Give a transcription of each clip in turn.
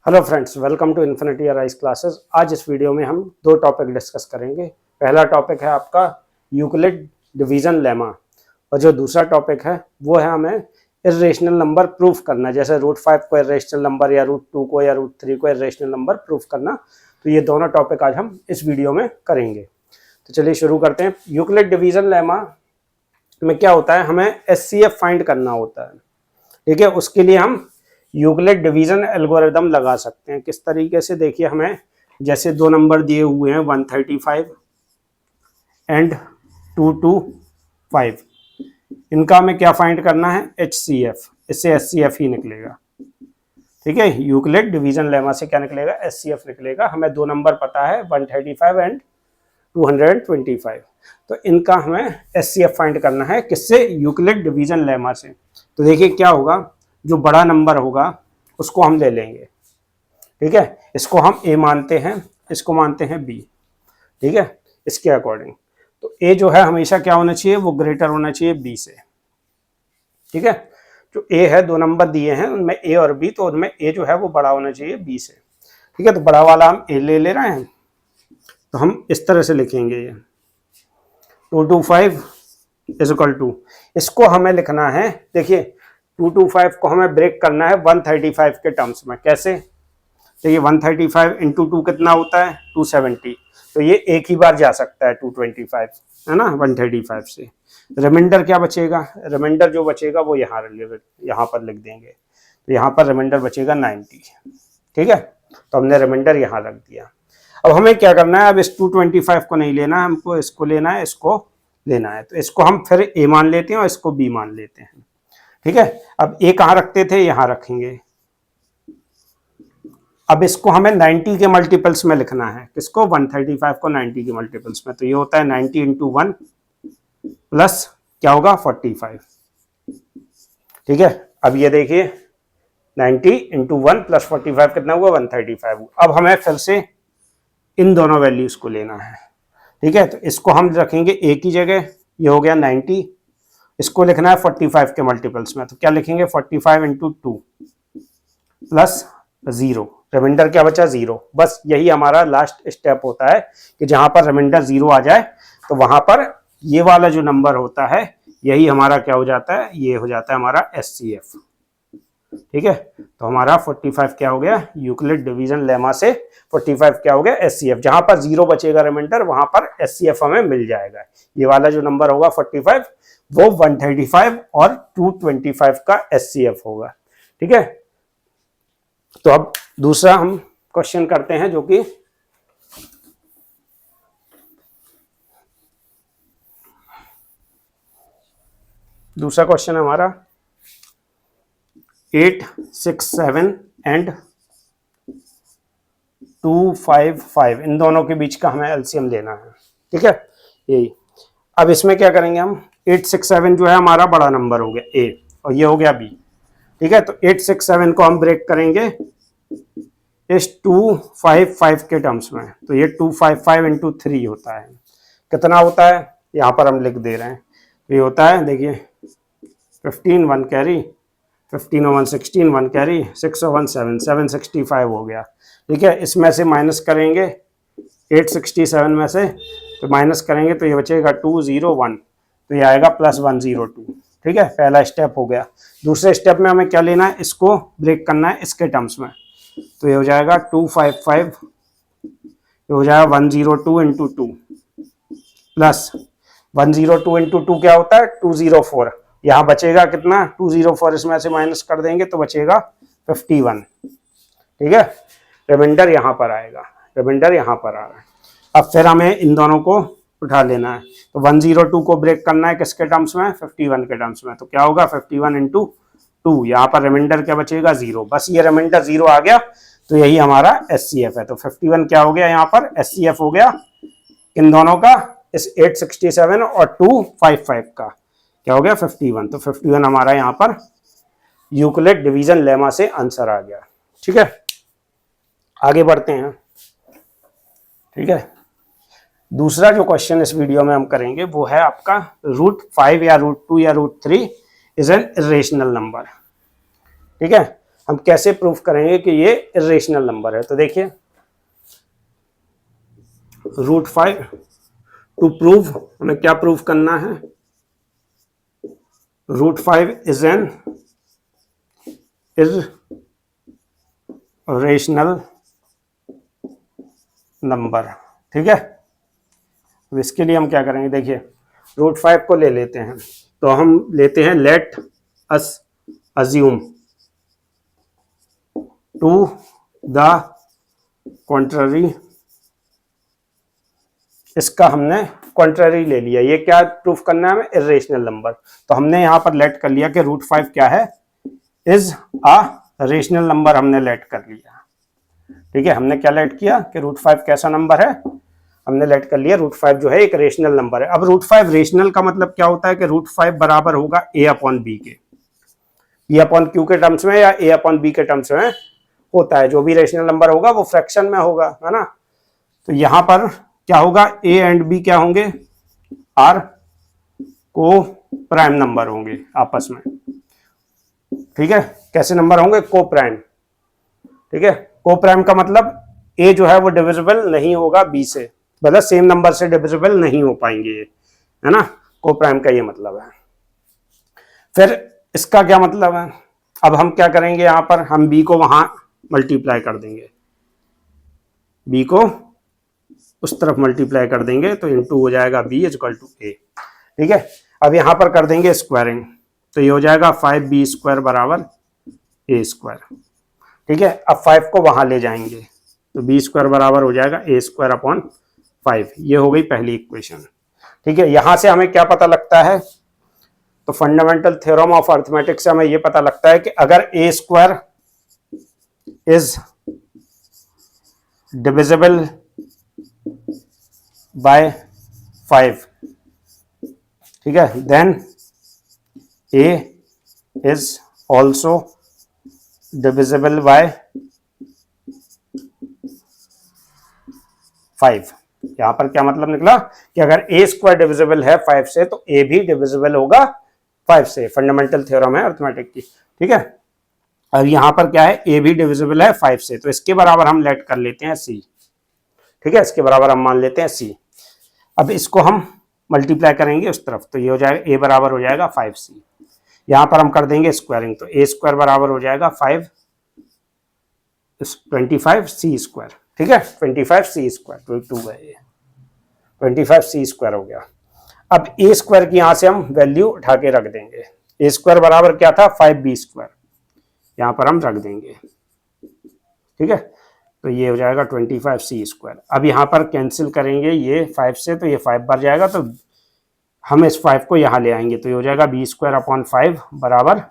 Hello friends, welcome to infinity arise classes. आज इस video में हम दो टॉपिक डिस्कस करेंगे। पहला टॉपिक है आपका यूक्लिड डिवीजन लेमा और जो दूसरा टॉपिक है वो है हमें इर्रेशनल नंबर प्रूफ करना, जैसे √5 को इर्रेशनल नंबर या √2 को या √3 को इर्रेशनल नंबर प्रूफ करना। तो ये दोनों टॉपिक आज हम इस वीडियो में करेंगे। तो चलिए शुरू करते हैं। यूक्लिड डिवीजन लेमा में क्या होता है, हमें SCF फाइंड करना होता है। ठीक है, उसके लिए हम यूक्लिड डिवीजन एल्गोरिदम लगा सकते हैं। किस तरीके से, देखिए, हमें जैसे दो नंबर दिए हुए हैं 135 एंड 225, इनका हमें क्या फाइंड करना है, HCF। इससे SCF ही निकलेगा। ठीक है, यूक्लिड डिवीजन लेमा से क्या निकलेगा, SCF निकलेगा। हमें दो नंबर पता है 135 एंड 225, तो इनका हमें SCF फाइंड करना है। किससे, यूक्लिड डिवीजन लेमा से। तो देखिए क्या होगा, जो बड़ा नंबर होगा उसको हम ले लेंगे। ठीक है, इसको हम A मानते हैं, इसको मानते हैं B। ठीक है, इसके अकॉर्डिंग तो A जो है हमेशा क्या होना चाहिए, वो ग्रेटर होना चाहिए B से। ठीक है, जो A है, दो नंबर दिए हैं उनमें A और B, तो उनमें A जो है वो बड़ा होना चाहिए B से। ठीक है, तो बड़ा वाला हम A ले रहे हैं, तो हम इस तरह से लिखेंगे ये 225 इज इक्वल टू, इसको हमें लिखना है, देखिए 225 को हमें ब्रेक करना है 135 के टर्म्स में। कैसे, तो ये 135 इंटू 2 कितना होता है, 270। तो ये एक ही बार जा सकता है 225, है ना, 135 से। रिमाइंडर क्या बचेगा, रिमाइंडर जो बचेगा वो यहाँ पर लिख देंगे। तो यहाँ पर रिमाइंडर बचेगा 90। ठीक है, तो हमने रिमाइंडर यहाँ रख दिया। अब हमें क्या करना है, अब इस 225 को नहीं लेना, हमको इसको लेना है, इसको लेना है। तो इसको हम फिर A मान लेते हैं और इसको B मान लेते हैं। ठीक है, अब A कहाँ रखते थे, यहाँ रखेंगे। अब इसको हमें 90 के मल्टीपल्स में लिखना है। किसको, 135 को 90 के मल्टीपल्स में। तो ये होता है 90 इंटू 1 प्लस क्या होगा, 45। ठीक है, अब ये देखिए 90 इंटू 1 प्लस 45 कितना हुआ, 135। अब हमें फिर से इन दोनों वैल्यूज को लेना है। ठीक है, तो इसको हम रखेंगे A की जगह, ये हो गया 90, इसको लिखना है 45 के मल्टीपल्स में। तो क्या लिखेंगे, 45 इंटू 2 प्लस 0, रिमाइंडर क्या बचा, 0। बस यही हमारा लास्ट स्टेप होता है कि जहां पर रिमाइंडर 0 आ जाए तो वहां पर ये वाला जो नंबर होता है यही हमारा क्या हो जाता है, ये हो जाता है हमारा SCF। ठीक है, तो हमारा 45 क्या हो गया, यूक्लिड डिवीजन लेमा से 45 क्या हो गया, SCF। जहां पर 0 बचेगा रिमाइंडर, वहां पर SCF हमें मिल जाएगा। ये वाला जो नंबर होगा 45, वो 135 और 225 का SCF होगा। ठीक है, तो अब दूसरा हम क्वेश्चन करते हैं, जो कि दूसरा क्वेश्चन है हमारा 8, 6, 7 एंड 255, इन दोनों के बीच का हमें LCM लेना है। ठीक है, यही। अब इसमें क्या करेंगे हम, 8, 6, 7 जो है हमारा बड़ा नंबर हो गया A और ये हो गया B। ठीक है, तो 8, 6, 7 को हम ब्रेक करेंगे इस 255 के टर्म्स में। तो ये 255 इंटू 3 होता है, कितना होता है, यहाँ पर हम लिख दे रहे हैं। तो ये होता है, देखिए 15 1 कैरी, 15 और 1 16, 1 कैरी, 6 और 1 7, 765 हो गया। ठीक है, इसमें से माइनस करेंगे 867 में से, तो माइनस करेंगे तो ये बचेगा 201, तो ये आएगा प्लस 102। ठीक है, पहला स्टेप हो गया। दूसरे स्टेप में हमें क्या लेना है, इसको ब्रेक करना है इसके टर्म्स में। तो ये हो जाएगा 255, ये हो जाएगा 102 इंटू 2 प्लस 102 इंटू 2 क्या होता है, 204। यहाँ बचेगा कितना, 204, इसमें से माइनस कर देंगे तो बचेगा 51। ठीक है, रिमाइंडर यहाँ पर आएगा, रिमाइंडर यहाँ पर आ रहा है। अब फिर हमें इन दोनों को उठा लेना है। तो 102 को ब्रेक करना है किसके टर्म्स में, 51 के टर्म्स में। तो क्या होगा, 51 इंटू 2, यहाँ पर रिमाइंडर क्या बचेगा, 0। बस ये रिमाइंडर 0 आ गया, तो यही हमारा SCF है। तो 51 क्या हो गया, यहाँ पर SCF हो गया इन दोनों का, इस 867 और 255 का क्या हो गया, 51। तो 51 हमारा यहाँ पर यूक्लिड डिवीजन लेमा से आंसर आ गया। ठीक है, आगे बढ़ते हैं। ठीक है, दूसरा जो क्वेश्चन इस वीडियो में हम करेंगे वो है आपका √5 या √2 या √3 इज एन इरेशनल नंबर। ठीक है, हम कैसे प्रूफ करेंगे कि ये इरेशनल नंबर है। तो देखिए √5 टू प्रूव हमें क्या प्रूफ करना है, √5 इज एन इरेशनल नंबर। ठीक है, तो इसके लिए हम क्या करेंगे, देखिए √5 को ले लेते हैं, तो हम लेते हैं let us assume to the contrary, इसका हमने कॉन्ट्ररी ले लिया। ये क्या प्रूफ करना है हमें, इरेशनल नंबर। तो हमने यहां पर लेट कर लिया कि √5 क्या है, इज अ रेशनल नंबर हमने लेट कर लिया। ठीक है, हमने क्या लेट किया कि √5 कैसा नंबर है, हमने लेट कर लिया √5 जो है एक रेशनल नंबर है। अब √5 रेशनल का मतलब क्या होता है कि √5 बराबर होगा a/b के, p/q के टर्म्स में या a/b के टर्म्स में होता है। जो भी रेशनल नंबर होगा वो फ्रैक्शन में होगा, है ना। तो यहां पर क्या होगा, a एंड b क्या होंगे, आर को प्राइम नंबर होंगे आपस में। ठीक है, कैसे नंबर होंगे, को प्राइम। ठीक है, को प्राइम का मतलब a जो है वो डिविजिबल नहीं होगा b से, मतलब सेम नंबर से डिविजिबल नहीं हो पाएंगे ये, है ना। को प्राइम का ये मतलब है। फिर इसका क्या मतलब है, अब हम क्या करेंगे, यहां पर हम b को वहां मल्टीप्लाई कर देंगे, b को उस तरफ मल्टीप्लाई कर देंगे, तो इनटू हो जाएगा b इक्वल टू a। ठीक है, अब यहां पर कर देंगे स्क्वायरिंग, तो ये हो जाएगा 5b² बराबर a²। ठीक है, अब 5 को वहां ले जाएंगे, तो b² बराबर हो जाएगा a²/5। ये हो गई पहली इक्वेशन। ठीक है, यहां से हमें क्या पता लगता है, तो फंडामेंटल थ्योरम ऑफ अर्थमेटिक्स से हमें यह पता लगता है कि अगर a² इज डिविजिबल बाय 5, ठीक है, then a is also divisible by 5। यहां पर क्या मतलब निकला कि अगर a² डिविजिबल है 5 से तो a भी डिविजिबल होगा 5 से। फंडामेंटल थ्योरम है अर्थमेटिक की। ठीक है, अब यहां पर क्या है, a भी डिविजिबल है 5 से, तो इसके बराबर हम लेट कर लेते हैं c। ठीक है, इसके बराबर हम मान लेते हैं c। अब इसको हम मल्टीप्लाई करेंगे उस तरफ, तो ये हो जाएगा a बराबर हो जाएगा 5c। यहां पर हम कर देंगे स्क्वायरिंग, तो a² बराबर हो जाएगा 25c²। ठीक है, 25c², 22 है ये, 25c² हो गया। अब a² की यहां से हम वैल्यू उठा के रख देंगे, a² बराबर क्या था, 5b², यहां पर हम रख देंगे। ठीक है, तो ये हो जाएगा 25c²। अब यहां पर कैंसिल करेंगे ये 5 से, तो ये 5 बार जाएगा, तो हम इस 5 को यहां ले आएंगे, तो ये हो जाएगा b²/5 बराबर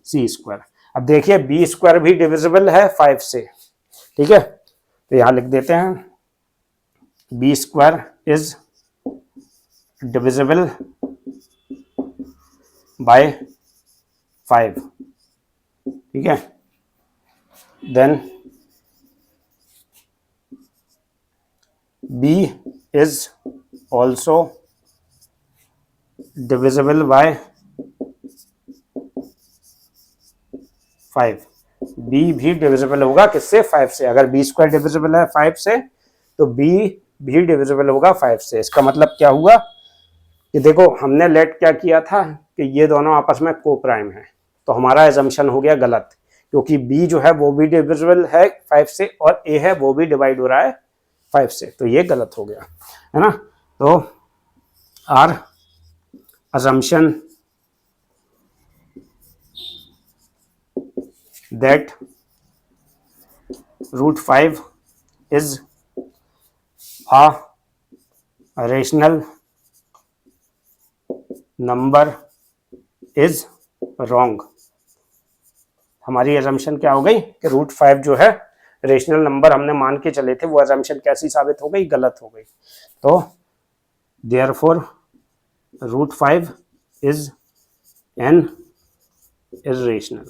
c²। अब देखिए b² भी डिविजिबल है 5 से। ठीक है, तो यहां लिख देते हैं b² इज डिविजिबल बाय 5। ठीक है, then b is also divisible by 5। b भी डिविजिबल होगा किससे, 5 से। अगर b² डिविजिबल है 5 से तो b भी डिविजिबल होगा 5 से। इसका मतलब क्या हुआ कि देखो हमने लेट क्या किया था कि ये दोनों आपस में को प्राइम है, तो हमारा एजम्पशन हो गया गलत, क्योंकि b जो है वो भी डिविजिबल है 5 से और a है वो भी डिवाइड हो रहा है 5 से, तो ये गलत हो गया, है ना। तो are assumption that √5 is a rational number is wrong। हमारी assumption क्या हो गई कि √5 जो है रेशनल नंबर हमने मान के चले थे, वो assumption कैसी साबित हो गई, गलत हो गई। तो therefore √5 is an irrational।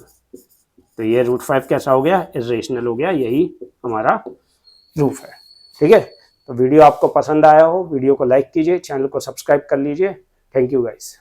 तो ये √5 कैसा हो गया, इरेशनल हो गया। यही हमारा प्रूफ है। ठीक है, तो वीडियो आपको पसंद आया हो, वीडियो को लाइक कीजिए, चैनल को सब्सक्राइब कर लीजिए। Thank you guys.